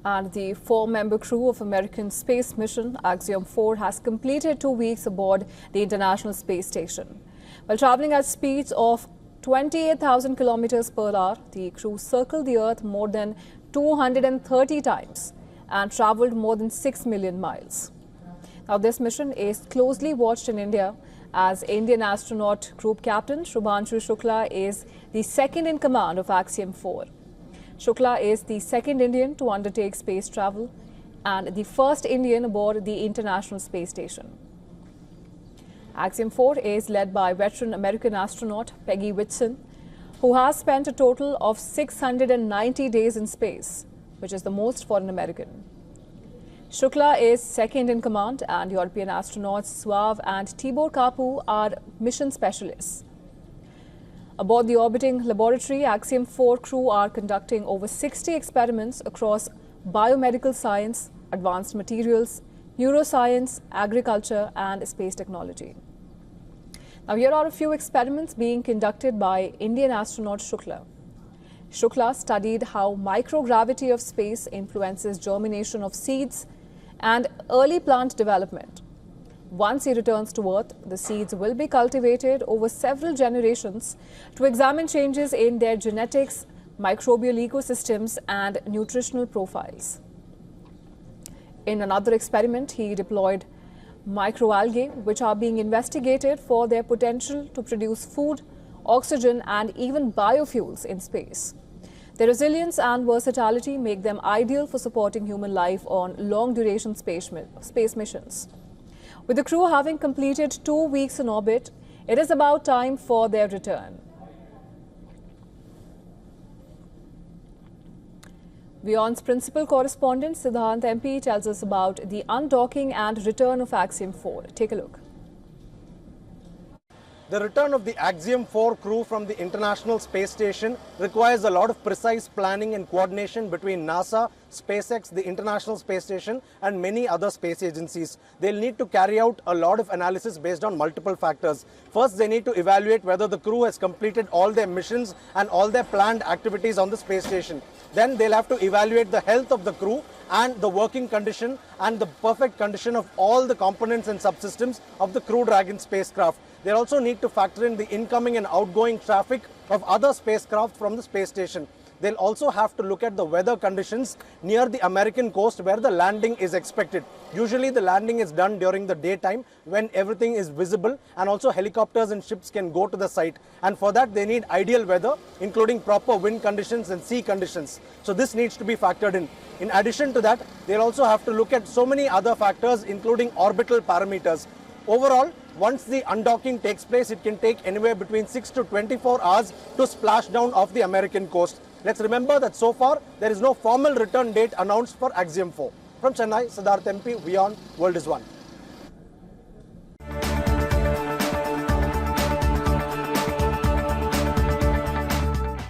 And the 4-member crew of American space mission Axiom-4 has completed 2 weeks aboard the International Space Station. While traveling at speeds of 28,000 kilometers per hour, the crew circled the Earth more than 230 times and traveled more than 6 million miles. Now, this mission is closely watched in India, as Indian astronaut group captain Shubhanshu Shukla is the second in command of Axiom-4. Shukla is the second Indian to undertake space travel and the first Indian aboard the International Space Station. Axiom-4 is led by veteran American astronaut Peggy Whitson, who has spent a total of 690 days in space, which is the most for an American. Shukla is second in command, and European astronauts Suav and Tibor Kapu are mission specialists. Aboard the orbiting laboratory, Axiom-4 crew are conducting over 60 experiments across biomedical science, advanced materials, neuroscience, agriculture and space technology. Now, here are a few experiments being conducted by Indian astronaut Shukla. Shukla studied how microgravity of space influences germination of seeds and early plant development. Once he returns to Earth, the seeds will be cultivated over several generations to examine changes in their genetics, microbial ecosystems and nutritional profiles. In another experiment, he deployed microalgae, which are being investigated for their potential to produce food, oxygen and even biofuels in space. Their resilience and versatility make them ideal for supporting human life on long-duration space missions. With the crew having completed 2 weeks in orbit, it is about time for their return. WION's principal correspondent Siddhant MP tells us about the undocking and return of Axiom-4. Take a look. The return of the Axiom-4 crew from the International Space Station requires a lot of precise planning and coordination between NASA, SpaceX, the International Space Station and many other space agencies. They'll need to carry out a lot of analysis based on multiple factors. First, they need to evaluate whether the crew has completed all their missions and all their planned activities on the space station. Then they'll have to evaluate the health of the crew and the working condition and the perfect condition of all the components and subsystems of the Crew Dragon spacecraft. They also need to factor in the incoming and outgoing traffic of other spacecraft from the space station. They'll also have to look at the weather conditions near the American coast where the landing is expected. Usually the landing is done during the daytime when everything is visible and also helicopters and ships can go to the site. And for that they need ideal weather, including proper wind conditions and sea conditions. So this needs to be factored in. In addition to that, they'll also have to look at so many other factors, including orbital parameters. Overall, once the undocking takes place, it can take anywhere between 6 to 24 hours to splash down off the American coast. Let's remember that so far, there is no formal return date announced for Axiom-4. From Chennai, Siddharth MP, WION World is One.